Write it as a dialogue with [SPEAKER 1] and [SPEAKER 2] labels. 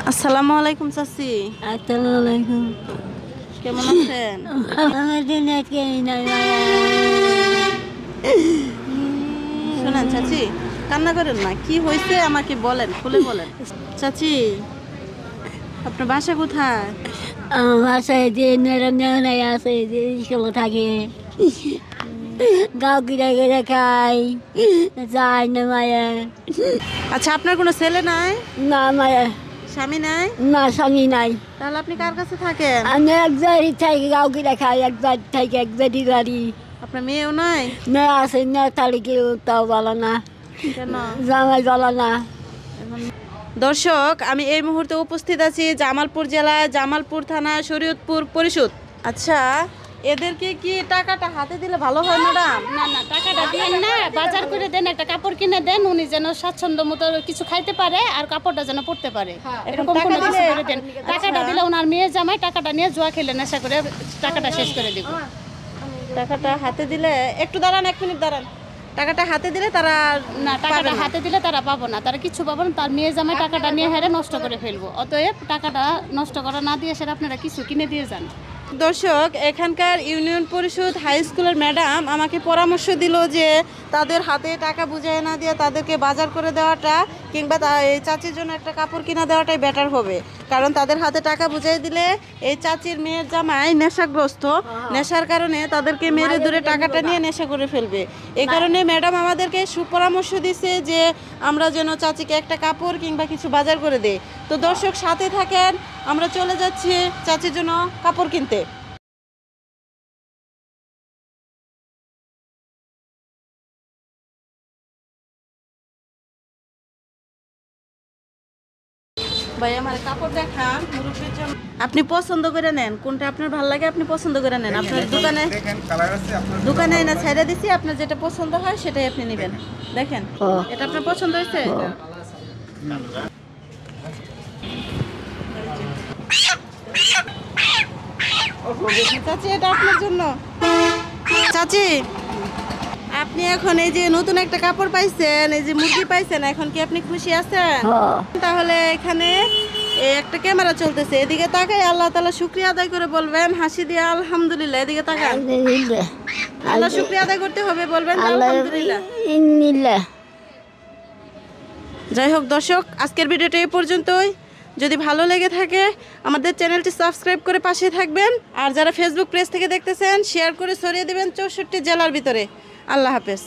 [SPEAKER 1] আসসালামু আলাইকুম চাচি।
[SPEAKER 2] আসসালামু আলাইকুম।
[SPEAKER 1] কেমন আছেন? শোনেন চাচি, কান্না করেন না। কি হয়েছে আমাকে বলেন, খুলে বলেন। চাচি, আপনার বাসা কোথায়?
[SPEAKER 2] আমার বাসায় যে নেড়াই আছে, যে স্কুল থাকে, গাও কিনে কিনে খাই, যায় না মায়া।
[SPEAKER 1] আচ্ছা, আপনার কোনো ছেলে নাই?
[SPEAKER 2] না মায়া,
[SPEAKER 1] স্বামী নাই?
[SPEAKER 2] না স্বামী নাই।
[SPEAKER 1] তাহলে আপনি কার কাছে থাকেন?
[SPEAKER 2] আমি এক জায়গায় থাকি, গাও কিনে খাই, এক জায়গায় থাকি, এক জায়গায় গাড়ি।
[SPEAKER 1] আপনার মেয়েও নাই?
[SPEAKER 2] না আছে, না তাহলে কেউ তাও বলো না,
[SPEAKER 1] কেন?
[SPEAKER 2] জামাই বলো না।
[SPEAKER 1] দর্শক, আমি এই মুহূর্তে উপস্থিত আছি জামালপুর জেলায়, জামালপুর থানা, শরীয়তপুর পরিষদ। আচ্ছা, এদেরকে কি টাকাটা হাতে দিলে ভালো হয় ম্যাডাম?
[SPEAKER 3] না না, টাকাটা দেন না, বাজার করে দেন, একটা কাপড় কিনে দেন, উনি যেন স্বাচ্ছন্দ্য মতো কিছু খাইতে পারে আর কাপড়টা যেন পরতে পারে, এরকম
[SPEAKER 1] টাকা
[SPEAKER 3] কোনো কিছু
[SPEAKER 1] দিলে-
[SPEAKER 3] করে দেন। টাকাটা
[SPEAKER 1] আচ্ছা।
[SPEAKER 3] দিলে ওনার মেয়ে জামাই টাকাটা নিয়ে জুয়া খেলে নেশা করে টাকাটা শেষ করে দিব।
[SPEAKER 1] টাকাটা হাতে দিলে, একটু দাঁড়ান, 1 মিনিট দাঁড়ান। টাকাটা হাতে দিলে তারা
[SPEAKER 3] না, টাকাটা
[SPEAKER 1] পাবে না।
[SPEAKER 3] হাতে দিলে তারা পাবো না, তারা কিছু পাবো না, তার মেয়ে জামাই টাকাটা নিয়ে হেরে নষ্ট করে ফেলবো। অতএব টাকাটা নষ্ট করা না দিয়ে সেটা আপনারা কিছু কিনে দিয়ে যান।
[SPEAKER 1] দর্শক, এখানকার ইউনিয়ন পরিষদ হাই স্কুলের ম্যাডাম আমাকে পরামর্শ দিল যে তাদের হাতে টাকা বুঝিয়ে না দিয়ে তাদেরকে বাজার করে দেওয়াটা, কিংবা এই চাচির জন্য একটা কাপড় কিনে দেওয়াটাই বেটার হবে। কারণ তাদের হাতে টাকা বুঝিয়ে দিলে এই চাচির মেয়ের জামাই নেশাগ্রস্ত, নেশার কারণে তাদেরকে মেরে ধরে টাকাটা নিয়ে নেশা করে ফেলবে। এই কারণে ম্যাডাম আমাদেরকে সুপরামর্শ দিছে যে আমরা যেন চাচিকে একটা কাপড় কিংবা কিছু বাজার করে দেই। তো দর্শক, সাথে থাকেন, আমরা চলে যাচ্ছি চাচির জন্য কাপড় কিনতে। ভাই, আমার কাপড় দেখান মুরব্বির জন্য। আপনি পছন্দ করে নেন, কোনটা আপনার ভালো লাগে আপনি পছন্দ করে নেন। আপনার দোকানে না ছেড়ে দিছি, আপনার যেটা পছন্দ হয় সেটাই আপনি নেবেন। দেখেন, এটা আপনার পছন্দ হয়েছে? চাচি, এটা আপনার জন্য। চাচি, আপনি এখন এই যে নতুন একটা কাপড় পাইছেন, এই যে মুরগি পাইছেন, এখন কি আপনি খুশি আছেন? তাহলে এখানে একটা ক্যামেরা চলতেছে, এদিকে তাকাই আল্লাহ তাআলা শুকরিয়া আদায় করে বলবেন, হাসি দিয়ে আলহামদুলিল্লাহ। এদিকে তাকান, আল্লাহ শুকরিয়া আদায় করতে হবে, বলবেন আলহামদুলিল্লাহ। যাই হোক দর্শক, আজকের ভিডিওটা এই পর্যন্তই। যদি ভালো লেগে থাকে আমাদের চ্যানেলটি সাবস্ক্রাইব করে পাশে থাকবেন, আর যারা ফেসবুক পেজ থেকে দেখতেছেন শেয়ার করে ছড়িয়ে দিবেন 64 জেলার ভিতরে। আল্লাহ হাফেজ।